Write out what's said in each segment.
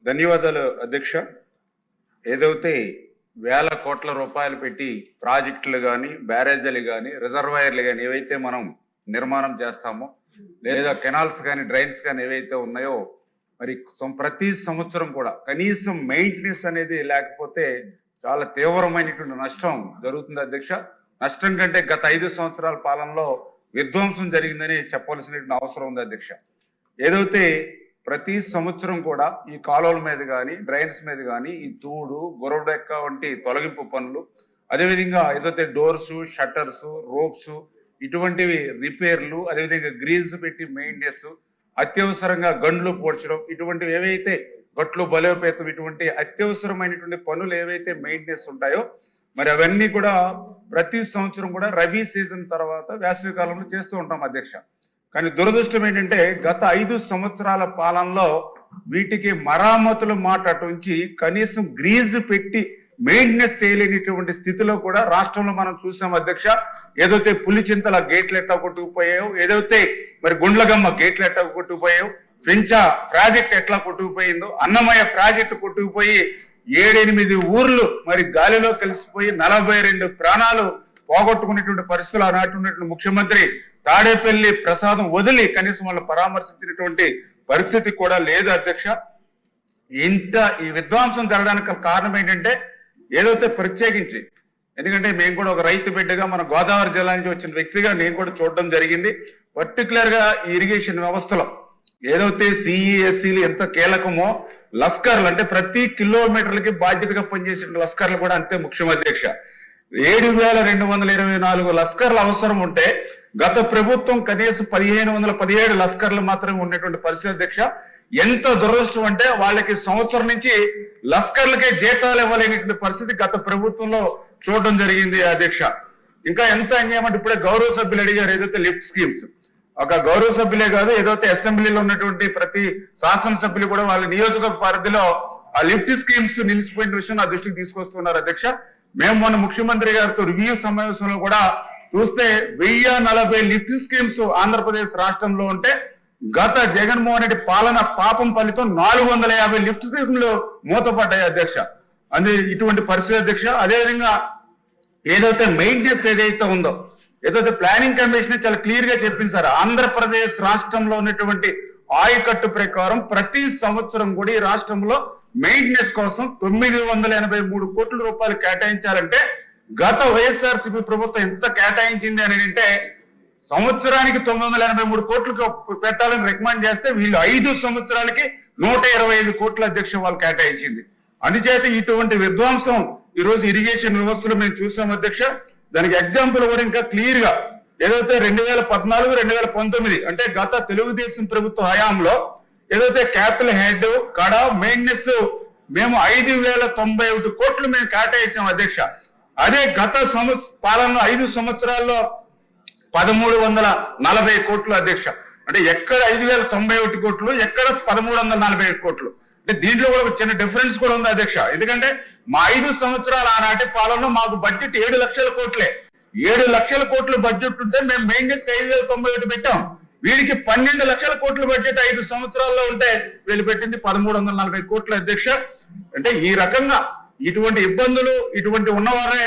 ధన్యవాదాలు అధ్యక్ష. ఏదైతే వేల కోట్ల రూపాయలు పెట్టి ప్రాజెక్టులు కానీ, బ్యారేజీలు కానీ, రిజర్వాయర్లు కానీ ఏవైతే మనం నిర్మాణం చేస్తామో, లేదా కెనాల్స్ కానీ, డ్రైన్స్ కానీ ఏవైతే ఉన్నాయో, మరి ప్రతి సంవత్సరం కూడా కనీసం మెయింటెనెన్స్ అనేది లేకపోతే చాలా తీవ్రమైనటువంటి నష్టం జరుగుతుంది అధ్యక్ష. నష్టం కంటే గత 5 సంవత్సరాల పాలనలో విధ్వంసం జరిగిందని చెప్పవలసినటువంటి అవసరం ఉంది అధ్యక్ష. ఏదైతే ప్రతి సంవత్సరం కూడా ఈ కాలువల మీద కానీ, డ్రైన్స్ మీద కానీ ఈ తూడు, గొరవడెక్క వంటి తొలగింపు పనులు, అదేవిధంగా ఏదైతే డోర్స్, షట్టర్స్, రోప్స్ ఇటువంటివి రిపేర్లు, అదేవిధంగా గ్రీజ్ పెట్టి మెయింటెనెన్స్, అత్యవసరంగా గండ్లు పోడ్చడం, ఇటువంటివి ఏవైతే గట్లు బలోపేతం, ఇటువంటి అత్యవసరమైనటువంటి పనులు ఏవైతే మెయింటెనెన్స్ ఉంటాయో మరి అవన్నీ కూడా ప్రతి సంవత్సరం కూడా రబీ సీజన్ తర్వాత వేసవి కాలంలో చేస్తూ ఉంటాం అధ్యక్ష. కానీ దురదృష్టం ఏంటంటే గత 5 సంవత్సరాల పాలనలో వీటికి మరామతులు మాట అటుంచి కనీసం గ్రీజ్ పెట్టి మెయింటెనెన్స్ చేయలేనిటువంటి స్థితిలో కూడా రాష్ట్రంలో మనం చూసాం అధ్యక్ష. ఏదైతే పులిచింతల గేట్లు ఎట్టా కొట్టుకుపోయాయో, ఏదైతే మరి గుండ్లగమ్మ గేట్లు ఎట్టా కొట్టుకుపోయాయో, పెంచా ప్రాజెక్ట్ ఎట్లా కొట్టుకుపోయిందో, అన్నమయ్య ప్రాజెక్టు కొట్టుకుపోయి 7-8 ఊర్లు మరి గాలిలో కలిసిపోయి 42 ప్రాణాలు పోగొట్టుకునేటువంటి పరిస్థితులు ఆనాటి ఉన్నటువంటి ముఖ్యమంత్రి తాడేపల్లి ప్రసాదం వదిలి కనీసం వాళ్ళు పరామర్శించినటువంటి పరిస్థితి కూడా లేదు అధ్యక్ష. ఈ విధ్వంసం జరగడానికి కారణం ఏంటంటే ఏదైతే ప్రత్యేకించి, ఎందుకంటే మేము కూడా ఒక రైతు బిడ్డగా మన గోదావరి జిల్లా నుంచి వచ్చిన వ్యక్తిగా నేను కూడా చూడడం జరిగింది. పర్టికులర్ గా ఈ ఇరిగేషన్ వ్యవస్థలో ఏదైతే సిఈఎస్సీలు ఎంత కీలకమో, లస్కర్లు అంటే ప్రతి కిలోమీటర్లకి బాధ్యతగా పనిచేసిన లస్కర్లు కూడా అంతే ముఖ్యం అధ్యక్ష. 7,224 లస్కర్లు అవసరం ఉంటే గత ప్రభుత్వం కనీసం 1,517 లస్కర్లు మాత్రమే ఉన్నటువంటి పరిస్థితి అధ్యక్ష. ఎంత దురదృష్టం అంటే వాళ్ళకి సంవత్సరం నుంచి లస్కర్లకే జీతాలు ఇవ్వలేనటువంటి పరిస్థితి గత ప్రభుత్వంలో చూడడం జరిగింది అధ్యక్ష. ఇంకా ఎంత అన్యాయం అంటే ఇప్పుడే గౌరవ సభ్యులు అడిగారు ఏదైతే లిఫ్ట్ స్కీమ్స్. ఒక గౌరవ సభ్యులే కాదు, ఏదైతే అసెంబ్లీలో ఉన్నటువంటి ప్రతి శాసనసభ్యులు కూడా వాళ్ళ నియోజకవర్గ పరిధిలో ఆ లిఫ్ట్ స్కీమ్స్ నిలిచిపోయిన విషయం నా దృష్టికి తీసుకొస్తున్నారు అధ్యక్ష. మేము మొన్న ముఖ్యమంత్రి గారితో రివ్యూ సమావేశంలో కూడా చూస్తే 1040 లిఫ్ట్ స్కీమ్స్ ఆంధ్రప్రదేశ్ రాష్ట్రంలో ఉంటే గత జగన్మోహన్ రెడ్డి పాలన పాపం ఫలితం 450 లిఫ్ట్ స్కీమ్లు మూతపడ్డాయి అధ్యక్ష. అది ఇటువంటి పరిస్థితి అధ్యక్ష. అదేవిధంగా ఏదైతే మెయింటెనెన్స్ ఏదైతే ఉందో, ఏదైతే ప్లానింగ్ కమిషన్ చాలా క్లియర్ గా చెప్పింది సార్, ఆంధ్రప్రదేశ్ రాష్ట్రంలో ఉన్నటువంటి ఆయకట్టు ప్రకారం ప్రతి సంవత్సరం కూడా ఈ రాష్ట్రంలో మెయింటెనెన్స్ కోసం 983 కోట్ల రూపాయలు కేటాయించాలంటే గత వైఎస్ఆర్సీపీ ప్రభుత్వం ఎంత కేటాయించింది అని అంటే సంవత్సరానికి 983 కోట్లు పెట్టాలని రికమెండ్ చేస్తే వీళ్ళు 5 సంవత్సరాలకి 125 కోట్ల అధ్యక్ష వాళ్ళు కేటాయించింది. అందుచేత ఇటువంటి విధ్వంసం ఈ రోజు ఇరిగేషన్ వ్యవస్థలో మేము చూసాం అధ్యక్ష. దానికి ఎగ్జాంపుల్ కూడా ఇంకా క్లియర్ గా ఏదైతే 2014, 2019 అంటే గత తెలుగుదేశం ప్రభుత్వ హయాంలో ఏదైతే క్యాపిటల్ హెడ్ కడ మెయింటెనెన్స్ మేము 5,091 కోట్లు మేము కేటాయించాం అధ్యక్ష. అదే గత పాలనలో 5 సంవత్సరాల్లో 1,340 కోట్లు అధ్యక్ష. అంటే ఎక్కడ 5,091 కోట్లు, ఎక్కడ 1,340 కోట్లు. అంటే దీంట్లో కూడా ఒక చిన్న డిఫరెన్స్ కూడా ఉంది అధ్యక్ష. ఎందుకంటే మా 5 సంవత్సరాల ఆనాటి పాలనలో మాకు బడ్జెట్ 7 లక్షల కోట్లే. 7 లక్షల కోట్ల బడ్జెట్ ఉంటే మేము మెయింటెనెన్స్ 5,091 పెట్టాం. వీడికి 12 లక్షల కోట్ల బడ్జెట్ 5 సంవత్సరాల్లో ఉంటే వీళ్ళు పెట్టింది 1,340 కోట్ల అధ్యక్ష. అంటే ఈ రకంగా ఇటువంటి ఇబ్బందులు ఇటువంటి ఉన్నవారే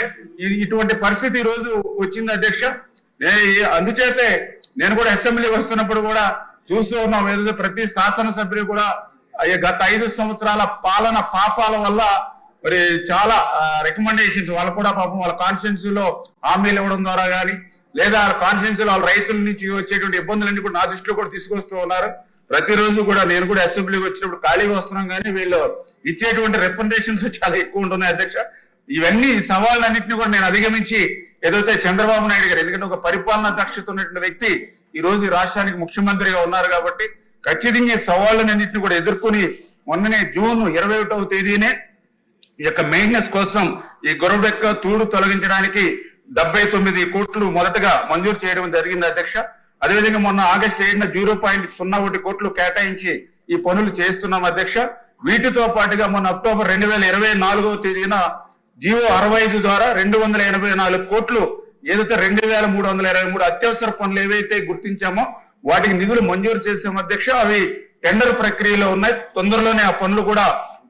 ఇటువంటి పరిస్థితి ఈ రోజు వచ్చింది అధ్యక్ష. అందుచేతే నేను కూడా అసెంబ్లీ వస్తున్నప్పుడు కూడా చూస్తూ ఉన్నాం, ఏదైతే ప్రతి శాసనసభ్యులు కూడా గత 5 సంవత్సరాల పాలన పాపాల వల్ల మరి చాలా రికమెండేషన్స్ వాళ్ళు కూడా పాపం వాళ్ళ కాన్స్టిట్యున్సీ లో హామీలు ఇవ్వడం ద్వారా కానీ, లేదా కాన్స్టిట్యున్సీ వాళ్ళ రైతుల నుంచి వచ్చేటువంటి ఇబ్బందులన్నీ కూడా నా దృష్టిలో కూడా తీసుకొస్తూ ఉన్నారు. ప్రతిరోజు కూడా నేను కూడా అసెంబ్లీకి వచ్చినప్పుడు ఖాళీగా వస్తున్నాం, కానీ వీళ్ళు ఇచ్చేటువంటి రికమెండేషన్స్ చాలా ఎక్కువ ఉంటున్నాయి అధ్యక్ష. ఇవన్నీ సవాళ్ళన్నింటినీ కూడా నేను అధిగమించి ఏదైతే చంద్రబాబు నాయుడు గారు, ఎందుకంటే ఒక పరిపాలనా దక్షత ఉన్నటువంటి వ్యక్తి ఈ రోజు ఈ రాష్ట్రానికి ముఖ్యమంత్రిగా ఉన్నారు కాబట్టి ఖచ్చితంగా ఈ సవాళ్ళన్నింటినీ కూడా ఎదుర్కొని మొన్ననే జూన్ 21వ తేదీనే ఈ యొక్క మెయింటెనెన్స్ కోసం ఈ గొరవడెక్క తూడు తొలగించడానికి 79 కోట్లు మొదటగా మంజూరు చేయడం జరిగింది అధ్యక్ష. అదేవిధంగా మొన్న ఆగస్టు 7న 0.01 కోట్లు కేటాయించి ఈ పనులు చేస్తున్నాం అధ్యక్ష. వీటితో పాటుగా మొన్న అక్టోబర్ 2024వ తేదీన జీవో 65 ద్వారా 284 కోట్లు ఏదైతే 2,323 అత్యవసర పనులు ఏవైతే గుర్తించామో వాటికి నిధులు మంజూరు చేసాం అధ్యక్ష. అవి టెండర్ ప్రక్రియలో ఉన్నాయి. తొందరలోనే ఆ పనులు కూడా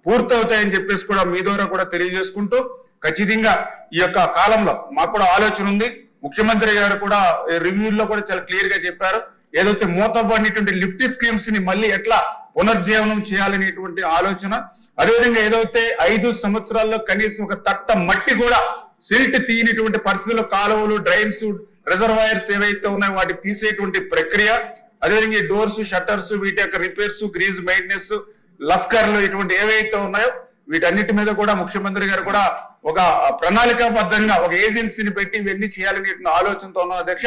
పూర్తవుతాయని చెప్పేసి కూడా మీ ద్వారా కూడా తెలియజేసుకుంటూ, ఖచ్చితంగా ఈ యొక్క కాలంలో మాకు కూడా ఆలోచన ఉంది. ముఖ్యమంత్రి గారు కూడా రివ్యూల్లో కూడా చాలా క్లియర్ గా చెప్పారు. ఏదైతే మూతపడినటువంటి లిఫ్ట్ స్కీమ్స్ ని మళ్ళీ ఎట్లా పునర్జీవనం చేయాలనేటువంటి ఆలోచన. అదేవిధంగా ఏదైతే 5 సంవత్సరాల్లో కనీసం ఒక తట్ట మట్టి కూడా సిల్ట్ తీయనటువంటి పరిస్థితుల్లో కాలువలు, డ్రైన్స్, రిజర్వాయర్స్ ఏవైతే ఉన్నాయో వాటి తీసేటువంటి ప్రక్రియ. అదేవిధంగా ఈ డోర్స్, షట్టర్స్, వీటి యొక్క రిపేర్స్, గ్రీజ్ మెయింటెనెన్స్, లస్కర్లు ఇటువంటి ఏవైతే ఉన్నాయో వీటన్నిటి మీద కూడా ముఖ్యమంత్రి గారు కూడా ఒక ప్రణాళికాబద్ధంగా ఒక ఏజెన్సీని పెట్టి ఇవన్నీ చేయాలనే ఆలోచనతో ఉన్నాం అధ్యక్ష.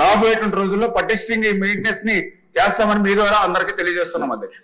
రాబోయేటువంటి రోజుల్లో పటిష్టంగా ఈ మెయింటెనెన్స్ ని చేస్తామని మీ ద్వారా అందరికీ తెలియజేస్తున్నాం అధ్యక్ష.